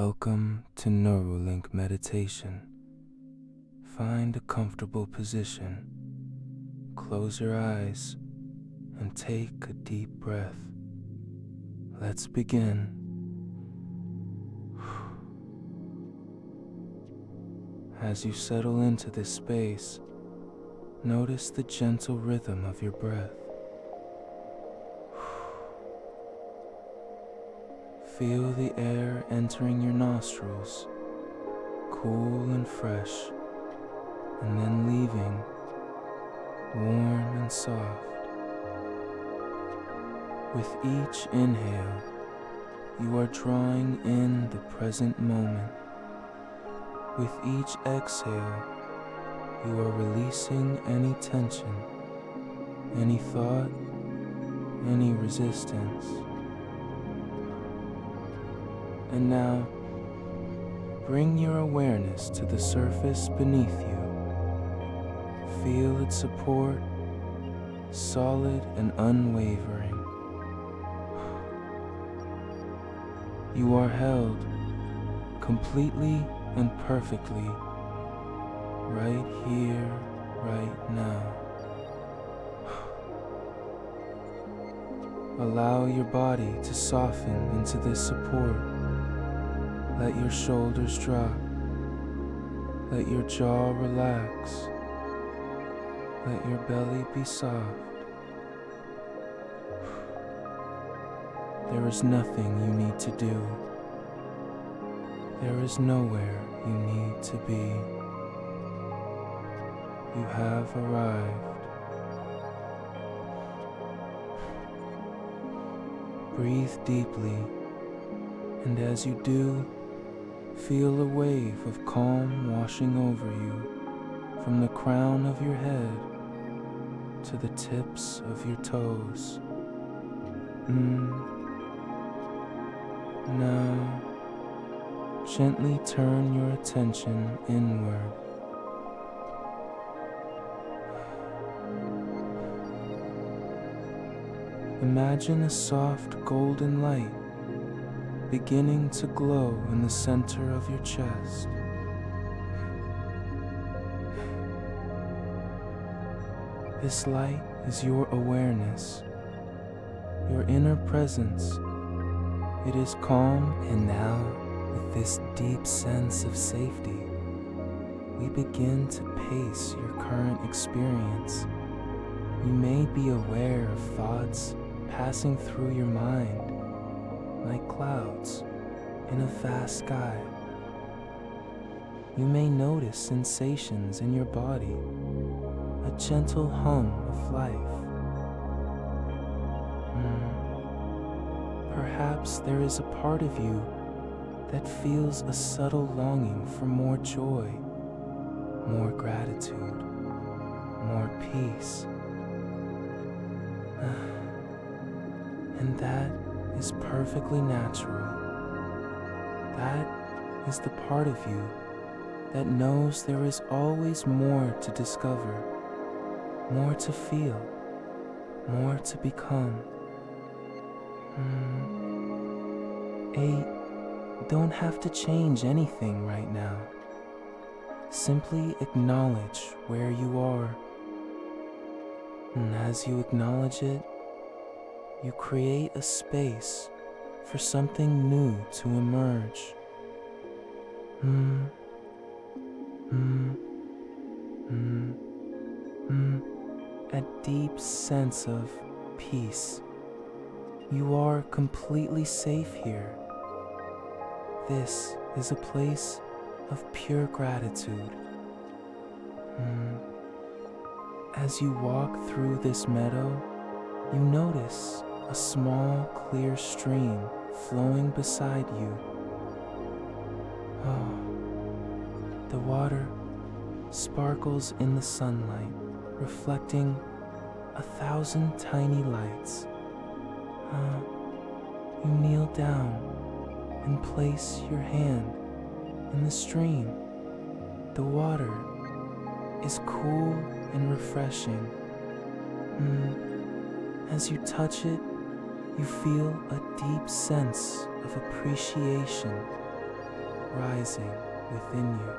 Welcome to Neurolink meditation. Find a comfortable position, close your eyes, and take a deep breath. Let's begin. As you settle into this space, notice the gentle rhythm of your breath. Feel the air entering your nostrils, cool and fresh, and then leaving, warm and soft. With each inhale, you are drawing in the present moment. With each exhale, you are releasing any tension, any thought, any resistance. And now, bring your awareness to the surface beneath you. Feel its support, solid and unwavering. You are held completely and perfectly, right here, right now. Allow your body to soften into this support. Let your shoulders drop. Let your jaw relax. Let your belly be soft. There is nothing you need to do. There is nowhere you need to be. You have arrived. Breathe deeply, and as you do, feel a wave of calm washing over you from the crown of your head to the tips of your toes. Now, gently turn your attention inward. Imagine a soft golden light beginning to glow in the center of your chest. This light is your awareness, your inner presence. It is calm, and now, with this deep sense of safety, we begin to pace your current experience. You may be aware of thoughts passing through your mind like clouds in a vast sky. You may notice sensations in your body, a gentle hum of life. Perhaps there is a part of you that feels a subtle longing for more joy, more gratitude, more peace. And that is perfectly natural. That is the part of you that knows there is always more to discover, more to feel, more to become. Don't have to change anything right now. Simply acknowledge where you are. And as you acknowledge it, you create a space for something new to emerge. A deep sense of peace. You are completely safe here. This is a place of pure gratitude. As you walk through this meadow, you notice a small, clear stream flowing beside you. The water sparkles in the sunlight, reflecting 1,000 tiny lights. You kneel down and place your hand in the stream. The water is cool and refreshing. As you touch it, you feel a deep sense of appreciation rising within you.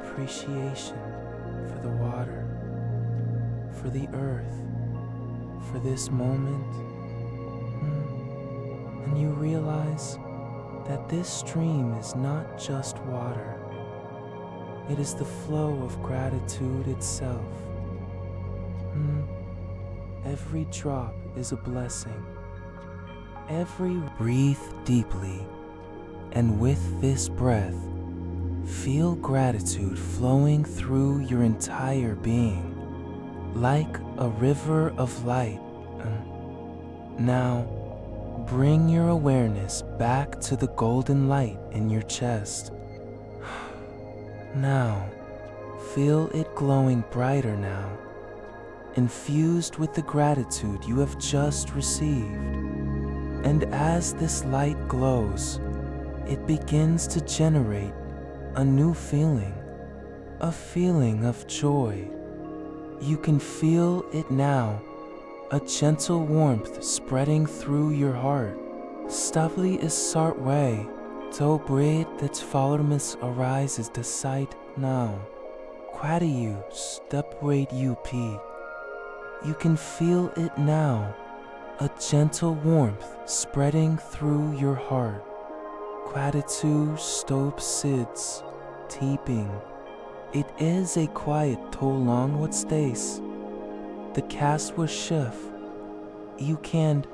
Appreciation for the water, for the earth, for this moment. And you realize that this stream is not just water. It is the flow of gratitude itself. Every drop is a blessing. Breathe deeply, and with this breath, feel gratitude flowing through your entire being, like a river of light. Now, bring your awareness back to the golden light in your chest. Now, feel it glowing brighter now, infused with the gratitude you have just received. And as this light glows, it begins to generate a new feeling, a feeling of joy. You can feel it now, a gentle warmth spreading through your heart. Stavli is sartway, to breed that fallermus arises the sight now. Quadiu step rate up. You can feel it now, a gentle warmth spreading through your heart. Quaditu stop sids, teeping. It is a quiet tolong what stays. The cast was shift. You can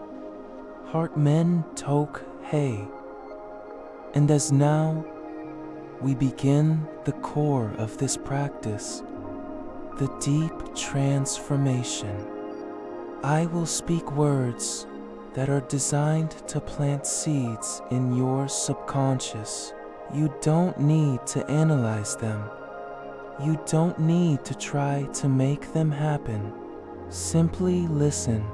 heart men toke hey. And as now we begin the core of this practice, the deep transformation. I will speak words that are designed to plant seeds in your subconscious. You don't need to analyze them. You don't need to try to make them happen. Simply listen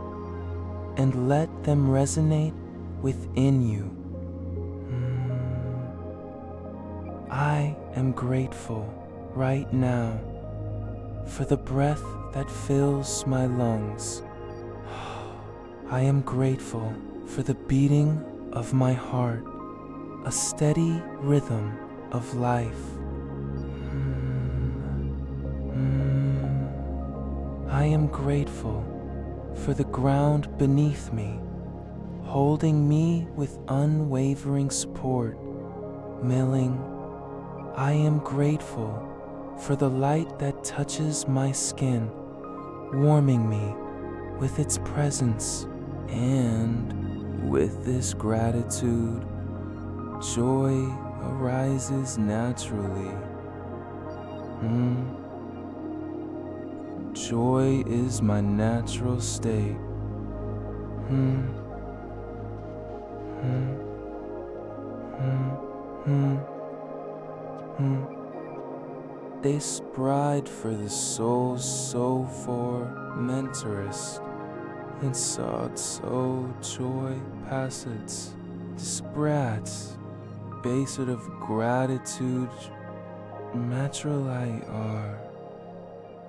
and let them resonate within you. I am grateful right now for the breath that fills my lungs. I am grateful for the beating of my heart, a steady rhythm of life. I am grateful for the ground beneath me, holding me with unwavering support. Milling, I am grateful for the light that touches my skin, warming me with its presence. And with this gratitude, joy arises naturally. Joy is my natural state. This bride for the soul's so for mentorist, and sought so joy passage. This brats, based of gratitude, natural I are.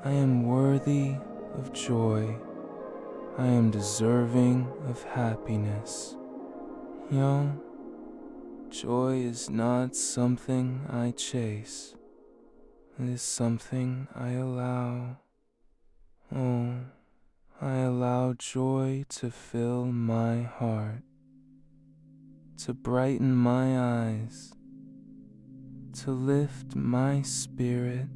I am worthy of joy. I am deserving of happiness. Young, joy is not something I chase. It is something I allow. Oh, I allow joy to fill my heart, to brighten my eyes, to lift my spirit.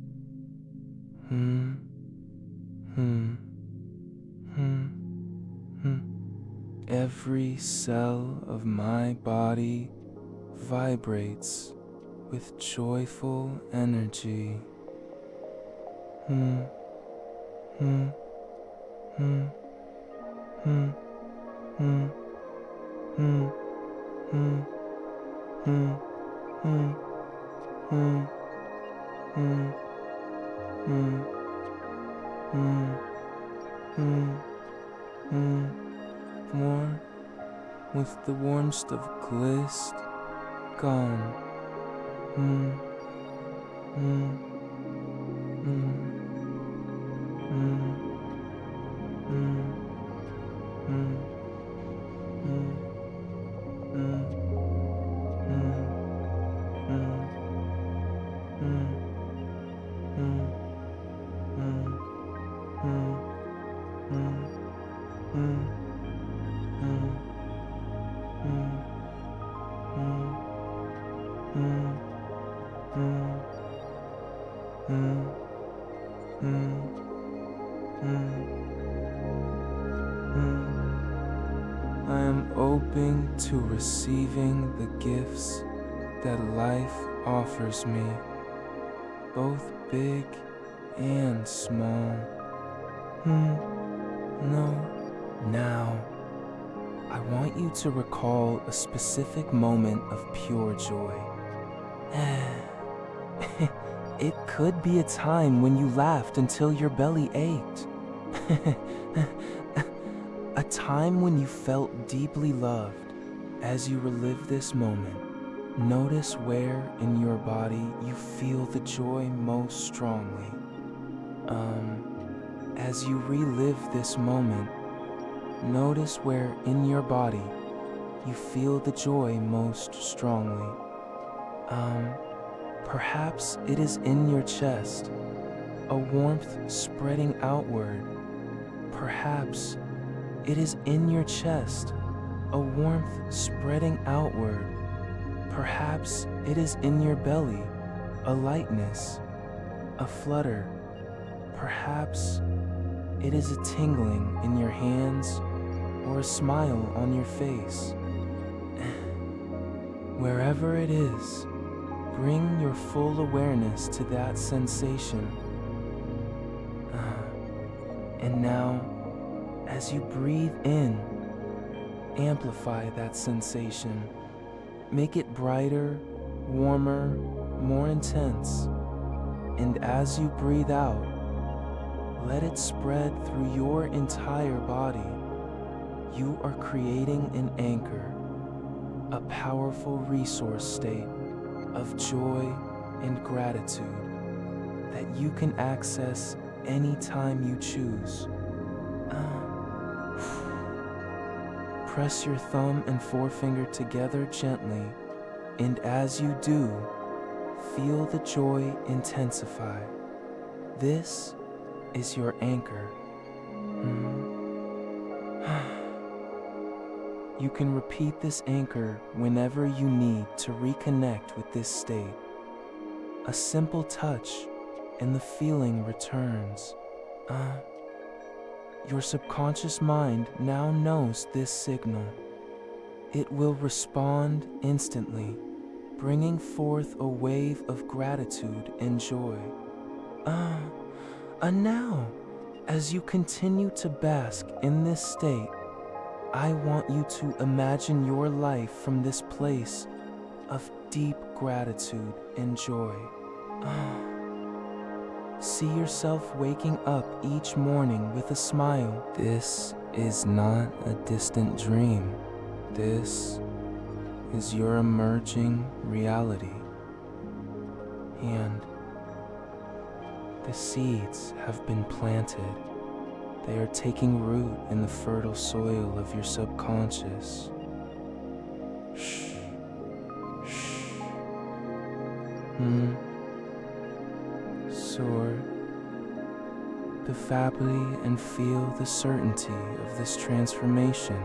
Every cell of my body vibrates with joyful energy. More with the warmth of glist gone. mm, mm, mm, mm, mm. I am open to receiving the gifts that life offers me, both big and small. No. Now, I want you to recall a specific moment of pure joy. It could be a time when you laughed until your belly ached. A time when you felt deeply loved. As you relive this moment, notice where in your body you feel the joy most strongly. As you relive this moment, notice where in your body you feel the joy most strongly. Perhaps it is in your chest, a warmth spreading outward. Perhaps it is in your chest, a warmth spreading outward. Perhaps it is in your belly, a lightness, a flutter. Perhaps it is a tingling in your hands or a smile on your face. Wherever it is, bring your full awareness to that sensation. And now, as you breathe in, amplify that sensation. Make it brighter, warmer, more intense. And as you breathe out, let it spread through your entire body. You are creating an anchor, a powerful resource state of joy and gratitude that you can access anytime you choose. Press your thumb and forefinger together gently, and as you do, feel the joy intensify. This is your anchor. You can repeat this anchor whenever you need to reconnect with this state. A simple touch and the feeling returns. Your subconscious mind now knows this signal. It will respond instantly, bringing forth a wave of gratitude and joy. And now, as you continue to bask in this state, I want you to imagine your life from this place of deep gratitude and joy. See yourself waking up each morning with a smile. This is not a distant dream. This is your emerging reality. And the seeds have been planted. They are taking root in the fertile soil of your subconscious. Shh. Soar deeply and feel the certainty of this transformation.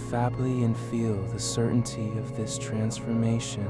Deeply and feel the certainty of this transformation.